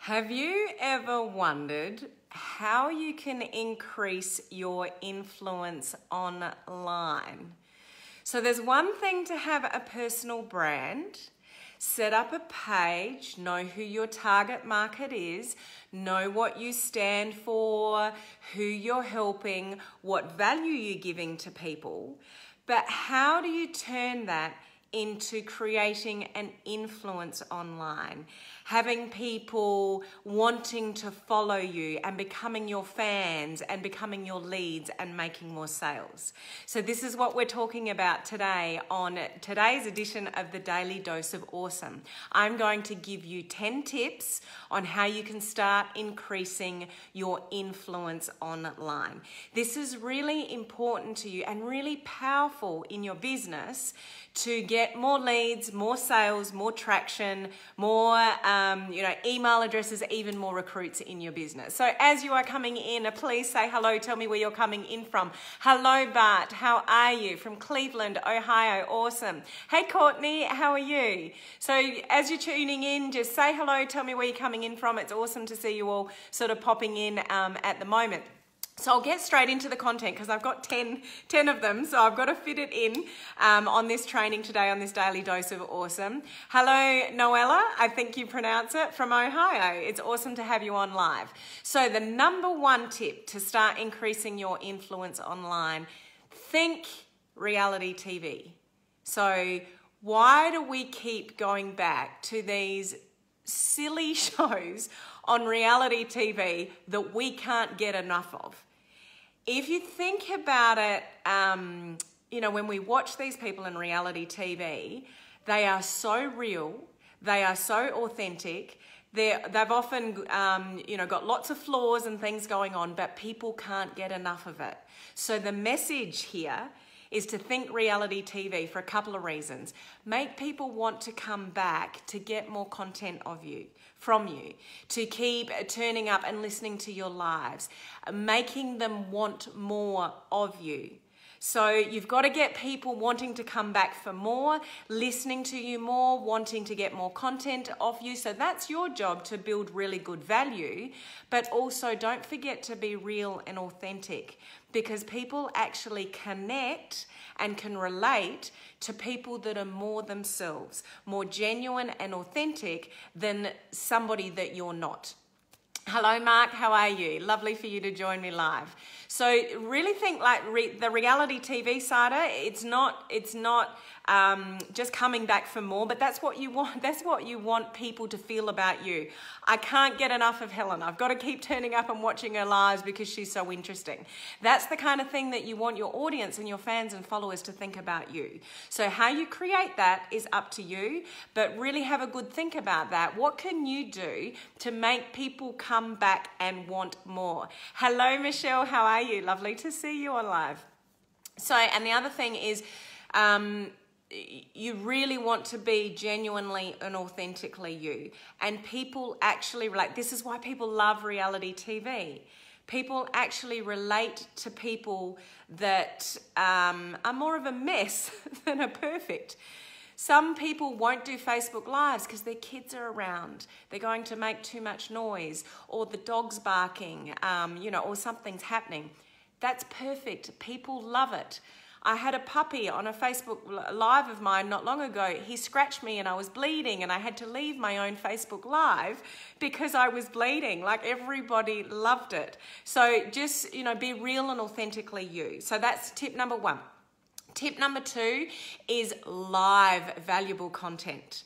Have you ever wondered how you can increase your influence online? So there's one thing to have a personal brand, set up a page, know who your target market is, know what you stand for, who you're helping, what value you're giving to people. But how do you turn that into creating an influence online? Having people wanting to follow you and becoming your fans and becoming your leads and making more sales. So this is what we're talking about today on today's edition of the Daily Dose of Awesome. I'm going to give you 10 tips on how you can start increasing your influence online. This is really important to you and really powerful in your business to get more leads, more sales, more traction, more email addresses, even more recruits in your business. So as you are coming in, please say hello. Tell me where you're coming in from. Hello, Bart. How are you? From Cleveland, Ohio. Awesome. Hey, Courtney. How are you? So as you're tuning in, just say hello. Tell me where you're coming in from. It's awesome to see you all sort of popping in at the moment. So I'll get straight into the content because I've got 10 of them, so I've got to fit it in on this training today, on this Daily Dose of Awesome. Hello, Noella, I think you pronounce it, from Ohio. It's awesome to have you on live. So the number one tip to start increasing your influence online, think reality TV. So why do we keep going back to these silly shows on reality TV that we can't get enough of? If you think about it, when we watch these people in reality TV, they are so real, they are so authentic, they've often, got lots of flaws and things going on, but people can't get enough of it. So the message here is to think reality TV for a couple of reasons. Make people want to come back to get more content from you, to keep turning up and listening to your lives, making them want more of you. So you've got to get people wanting to come back for more, listening to you more, wanting to get more content off you. So that's your job, to build really good value. But also don't forget to be real and authentic, because people actually connect and can relate to people that are more themselves, more genuine and authentic than somebody that you're not. Hello, Mark. How are you? Lovely for you to join me live. So really think like the reality TV side. It's not just coming back for more, but that's what you want. That's what you want people to feel about you. I can't get enough of Helen. I've got to keep turning up and watching her lives because she's so interesting. That's the kind of thing that you want your audience and your fans and followers to think about you. So how you create that is up to you, but really have a good think about that. What can you do to make people come back and want more? Hello, Michelle. How are you? Lovely to see you on live. So, and the other thing is, you really want to be genuinely and authentically you. And people actually relate. This is why people love reality TV. People actually relate to people that are more of a mess than are perfect. Some people won't do Facebook Lives because their kids are around. They're going to make too much noise, or the dog's barking, or something's happening. That's perfect. People love it. I had a puppy on a Facebook Live of mine not long ago. He scratched me and I was bleeding, and I had to leave my own Facebook Live because I was bleeding. Like, everybody loved it. So just, be real and authentically you. So that's tip number one. Tip number two is live valuable content.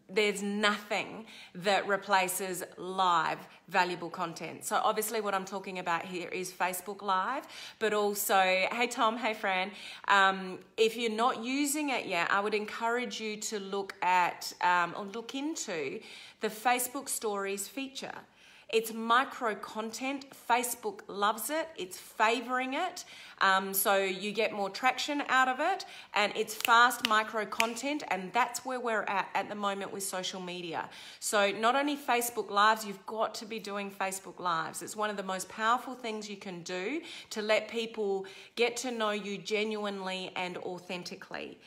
There's nothing that replaces live valuable content. So obviously what I'm talking about here is Facebook Live, but also, hey Tom, hey Fran, if you're not using it yet, I would encourage you to look at or look into the Facebook Stories feature. It's micro content. Facebook loves it. It's favoring it. So you get more traction out of it, and it's fast micro content, and that's where we're at the moment with social media. So not only Facebook Lives, you've got to be doing Facebook Lives. It's one of the most powerful things you can do to let people get to know you genuinely and authentically.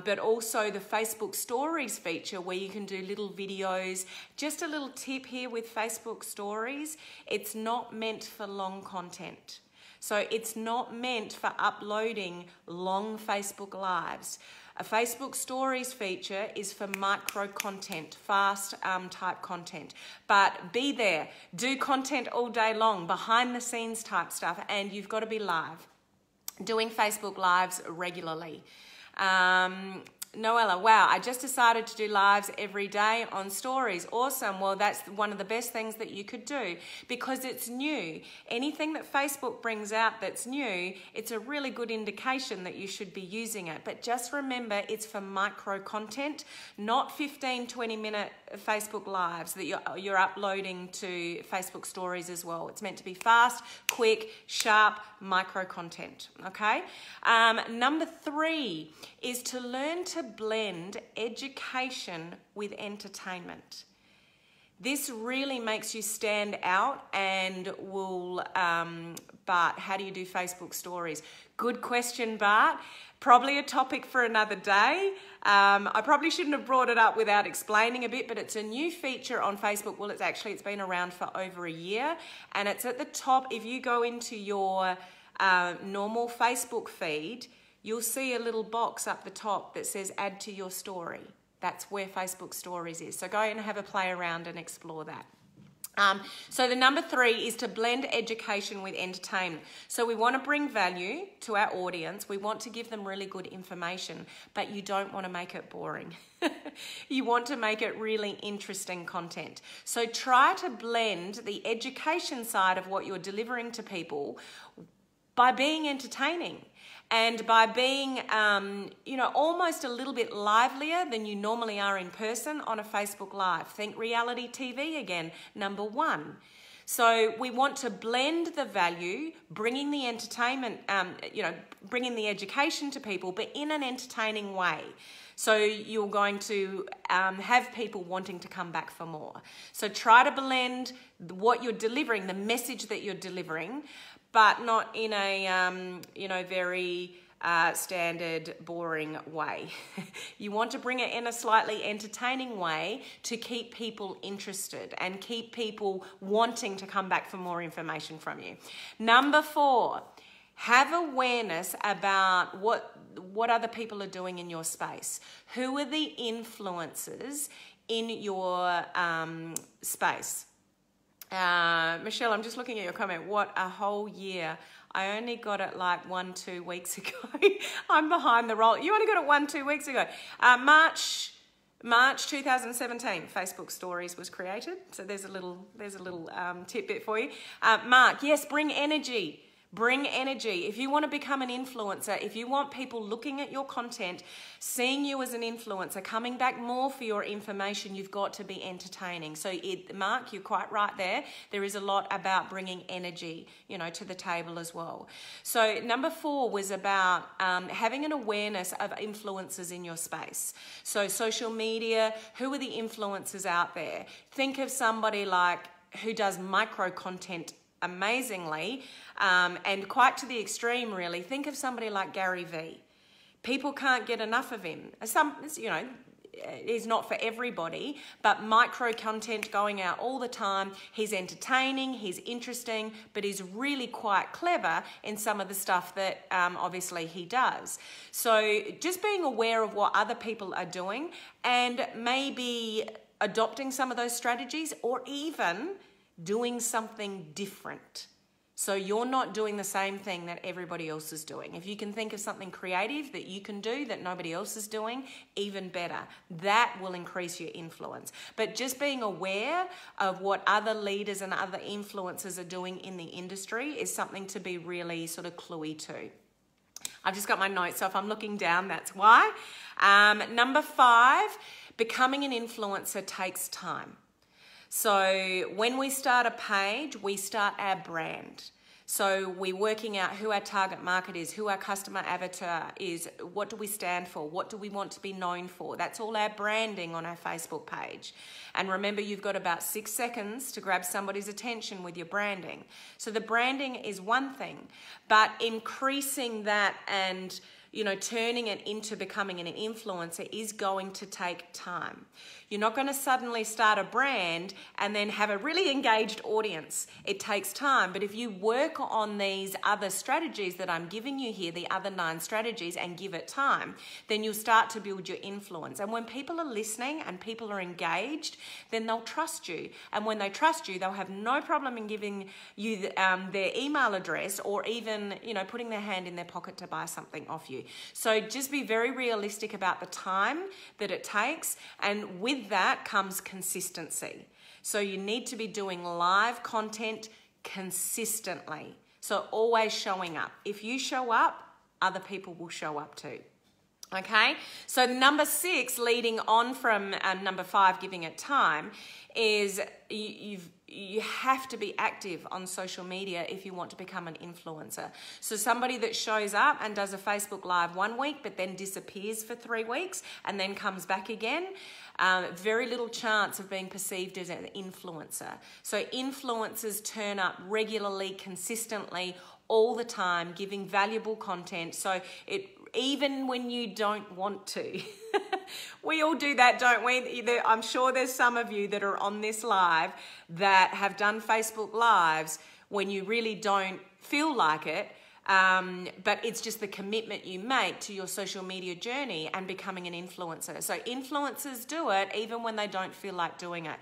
but also the Facebook Stories feature where you can do little videos. Just a little tip here with Facebook Stories, it's not meant for long content. So it's not meant for uploading long Facebook Lives. A Facebook Stories feature is for micro content, fast type content. But be there, do content all day long, behind the scenes type stuff, and you've got to be live, doing Facebook Lives regularly. Noella, wow, I just decided to do lives every day on stories. Awesome. Well, that's one of the best things that you could do because it's new. Anything that Facebook brings out that's new, it's a really good indication that you should be using it. But just remember, it's for micro content, not 15, 20-minute Facebook Lives that you're uploading to Facebook Stories as well. It's meant to be fast, quick, sharp, micro content, okay? Number 3 is to learn to blend education with entertainment. This really makes you stand out and will, Bart, how do you do Facebook Stories? Good question, Bart. Probably a topic for another day. I probably shouldn't have brought it up without explaining a bit, but it's a new feature on Facebook. Well, it's been around for over a year, and it's at the top. If you go into your normal Facebook feed, you'll see a little box up the top that says add to your story. That's where Facebook Stories is. So go and have a play around and explore that. So the number 3 is to blend education with entertainment. So we want to bring value to our audience. We want to give them really good information, but you don't want to make it boring. You want to make it really interesting content. So try to blend the education side of what you're delivering to people by being entertaining. And by being, almost a little bit livelier than you normally are in person on a Facebook Live. Think reality TV again, number 1. So we want to blend the value, bringing the entertainment, bringing the education to people, but in an entertaining way. So you're going to have people wanting to come back for more. So try to blend what you're delivering, the message that you're delivering, but not in a, very standard, boring way. You want to bring it in a slightly entertaining way to keep people interested and keep people wanting to come back for more information from you. Number 4, have awareness about what other people are doing in your space. Who are the influencers in your space? Michelle, I'm just looking at your comment. What a whole year. I only got it like 1-2 weeks ago. I'm behind the roll. You only got it 1-2 weeks ago. March 2017, Facebook Stories was created. So there's a little tidbit for you. Mark, yes, bring energy. Bring energy. If you want to become an influencer, if you want people looking at your content, seeing you as an influencer, coming back more for your information, you've got to be entertaining. So Mark, you're quite right there. There is a lot about bringing energy, to the table as well. So number 4 was about having an awareness of influencers in your space. So social media, who are the influencers out there? Think of somebody who does micro content amazingly, and quite to the extreme, really. Think of somebody like Gary Vee. People can't get enough of him. He's not for everybody, but micro content going out all the time. He's entertaining, he's interesting, but he's really quite clever in some of the stuff that obviously he does. So just being aware of what other people are doing and maybe adopting some of those strategies, or even doing something different. So you're not doing the same thing that everybody else is doing. If you can think of something creative that you can do that nobody else is doing, even better. That will increase your influence. But just being aware of what other leaders and other influencers are doing in the industry is something to be really sort of cluey to. I've just got my notes, so if I'm looking down, that's why. Number 5, becoming an influencer takes time. So when we start a page, we start our brand. So we're working out who our target market is, who our customer avatar is, what do we stand for, what do we want to be known for. That's all our branding on our Facebook page. And remember, you've got about 6 seconds to grab somebody's attention with your branding. So the branding is one thing, but increasing that and turning it into becoming an influencer is going to take time. You're not going to suddenly start a brand and then have a really engaged audience. It takes time. But if you work on these other strategies that I'm giving you here, the other 9 strategies, and give it time, then you'll start to build your influence. And when people are listening and people are engaged, then they'll trust you. And when they trust you, they'll have no problem in giving you their email address, or even, putting their hand in their pocket to buy something off you. So just be very realistic about the time that it takes. And with that comes consistency. So you need to be doing live content consistently. So always showing up. If you show up, other people will show up too. Okay, so number 6, leading on from number 5, giving it time, is you have to be active on social media if you want to become an influencer. So somebody that shows up and does a Facebook Live 1 week but then disappears for 3 weeks and then comes back again, very little chance of being perceived as an influencer. So influencers turn up regularly, consistently, all the time, giving valuable content. So even when you don't want to. We all do that, don't we? I'm sure there's some of you that are on this live that have done Facebook Lives when you really don't feel like it, but it's just the commitment you make to your social media journey and becoming an influencer. So influencers do it even when they don't feel like doing it.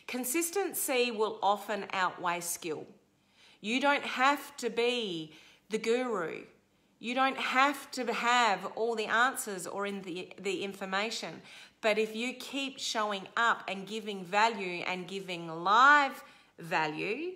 Consistency will often outweigh skill. You don't have to be the guru. You don't have to have all the answers or the information. But if you keep showing up and giving value and giving live value,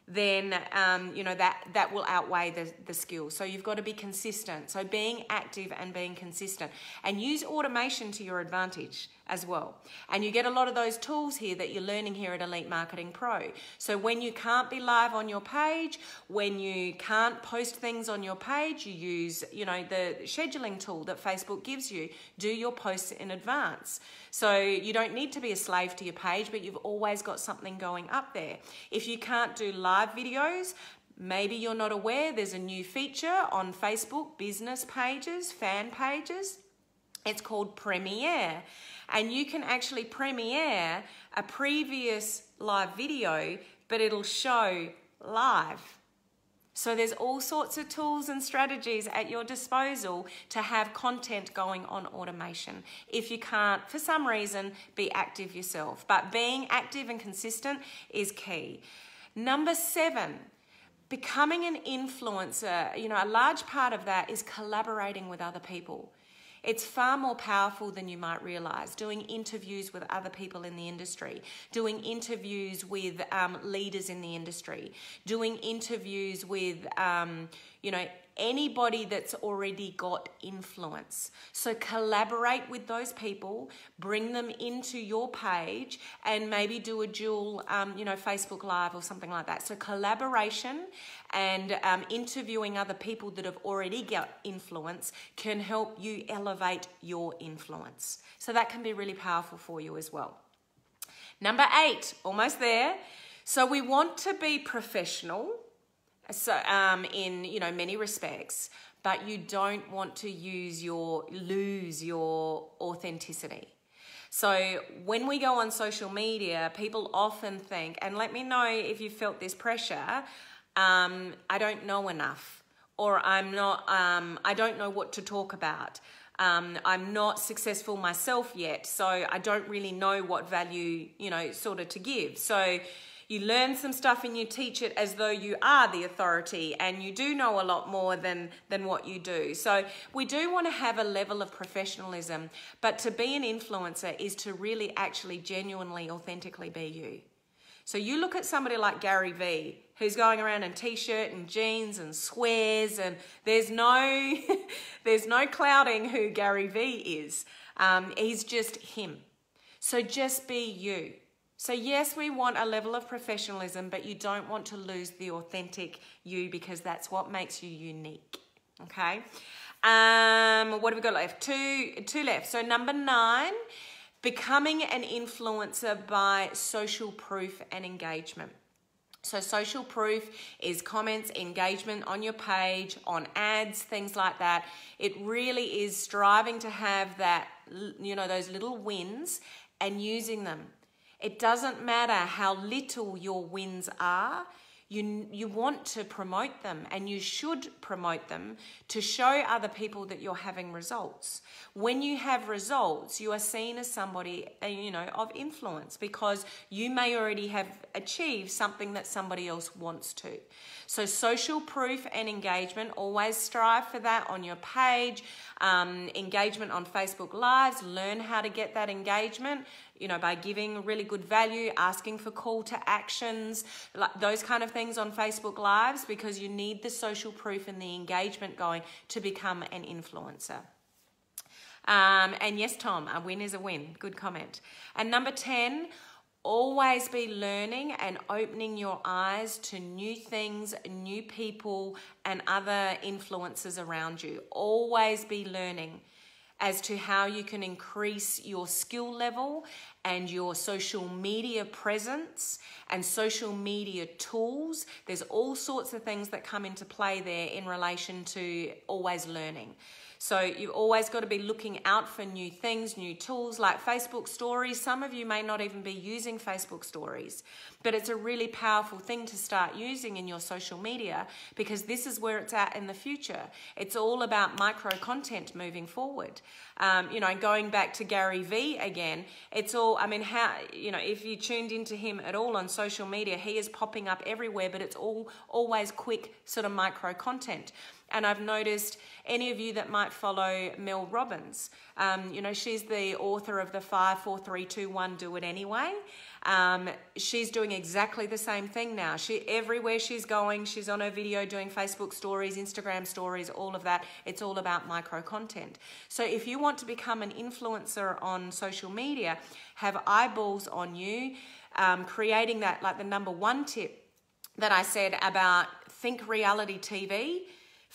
then that will outweigh the skill. So you've got to be consistent. So being active and being consistent, and use automation to your advantage as well. And you get a lot of those tools here that you're learning here at Elite Marketing Pro. So when you can't be live on your page, when you can't post things on your page, you use the scheduling tool that Facebook gives you. Do your posts in advance. So you don't need to be a slave to your page, but you've always got something going up there. If you can't do live videos, maybe you're not aware, there's a new feature on Facebook business pages, fan pages. It's called Premiere. And you can actually premiere a previous live video, but it'll show live. So there's all sorts of tools and strategies at your disposal to have content going on automation. If you can't, for some reason, be active yourself. But being active and consistent is key. Number 7, becoming an influencer. A large part of that is collaborating with other people. It's far more powerful than you might realize. Doing interviews with other people in the industry, doing interviews with leaders in the industry, doing interviews with, anybody that's already got influence. So collaborate with those people, bring them into your page, and maybe do a dual, Facebook Live or something like that. So collaboration and interviewing other people that have already got influence can help you elevate your influence. So that can be really powerful for you as well. Number 8, almost there. So we want to be professional. So in many respects, but you don't want to lose your authenticity. So when we go on social media, people often think, and let me know if you felt this pressure, I don't know enough, or I don't know what to talk about. I'm not successful myself yet, so I don't really know what value, to give. So you learn some stuff and you teach it as though you are the authority and you do know a lot more than what you do. So we do want to have a level of professionalism, but to be an influencer is to really actually genuinely, authentically be you. So you look at somebody like Gary Vee, who's going around in t-shirt and jeans and swears, and there's no clouding who Gary Vee is. He's just him. So just be you. So yes, we want a level of professionalism, but you don't want to lose the authentic you, because that's what makes you unique. Okay. What have we got left? Two left. So number 9, becoming an influencer by social proof and engagement. So social proof is comments, engagement on your page, on ads, things like that. It really is striving to have that, you know, those little wins and using them. It doesn't matter how little your wins are. You want to promote them, and you should promote them to show other people that you're having results. When you have results, you are seen as somebody, you know, of influence, because you may already have achieved something that somebody else wants to. So social proof and engagement, always strive for that on your page. Engagement on Facebook Lives, learn how to get that engagement, you know, by giving really good value, asking for call to actions, like those kind of things on Facebook Lives, because you need the social proof and the engagement going to become an influencer. And yes, Tom, a win is a win. Good comment. And number 10, always be learning and opening your eyes to new things, new people, and other influences around you. Always be learning as to how you can increase your skill level and your social media presence and social media tools. There's all sorts of things that come into play there in relation to always learning. So you've always got to be looking out for new things, new tools like Facebook stories. Some of you may not even be using Facebook stories, but it's a really powerful thing to start using in your social media, because this is where it's at in the future. It's all about micro content moving forward. You know, going back to Gary Vee again, it's all, I mean, how, you know, if you tuned into him at all on social media, he is popping up everywhere, but it's always quick sort of micro content. And I've noticed any of you that might follow Mel Robbins, you know, she's the author of the 5, 4, 3, 2, 1, Do It Anyway. She's doing exactly the same thing now. Everywhere she's going, she's on her video doing Facebook stories, Instagram stories, all of that. It's all about micro content. So if you want to become an influencer on social media, have eyeballs on you, creating that, like the number 1 tip that I said about think reality TV.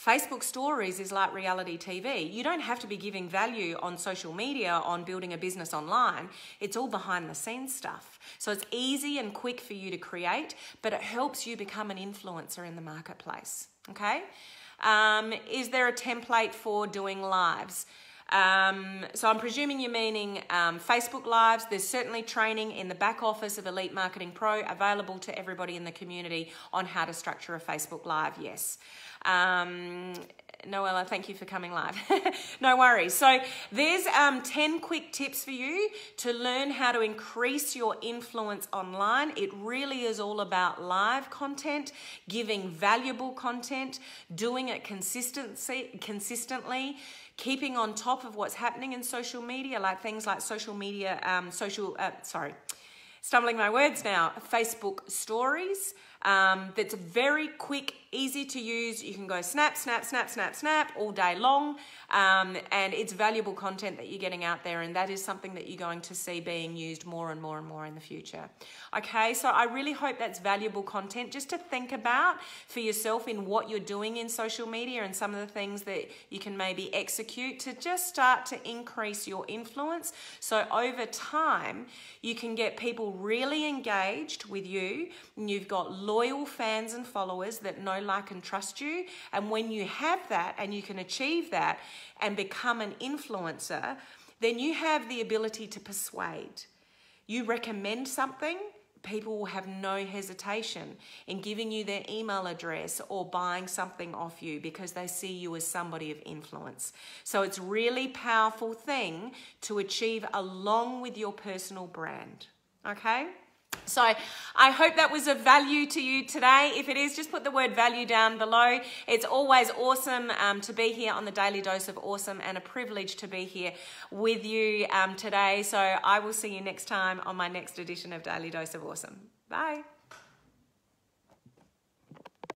Facebook stories is like reality TV. You don't have to be giving value on social media on building a business online. It's all behind the scenes stuff. So it's easy and quick for you to create, but it helps you become an influencer in the marketplace. Okay? Is there a template for doing lives? So I'm presuming you're meaning Facebook Lives. There's certainly training in the back office of Elite Marketing Pro available to everybody in the community on how to structure a Facebook Live, yes. Noella, thank you for coming live. No worries. So there's 10 quick tips for you to learn how to increase your influence online. It really is all about live content, giving valuable content, doing it consistently, keeping on top of what's happening in social media, like things like stumbling my words now, Facebook stories. That's very quick, easy to use. You can go snap, snap, snap, snap, snap all day long. And it's valuable content that you're getting out there, and that is something that you're going to see being used more and more and more in the future. Okay, so I really hope that's valuable content just to think about for yourself in what you're doing in social media and some of the things that you can maybe execute to just start to increase your influence. So over time, you can get people really engaged with you, and you've got loyal fans and followers that know, like, and trust you. And when you have that and you can achieve that and become an influencer, then you have the ability to persuade. You recommend something, people will have no hesitation in giving you their email address or buying something off you because they see you as somebody of influence. So it's a really powerful thing to achieve along with your personal brand. Okay? So I hope that was of value to you today. If it is, just put the word value down below. It's always awesome to be here on the Daily Dose of Awesome, and a privilege to be here with you today. So I will see you next time on my next edition of Daily Dose of Awesome. Bye.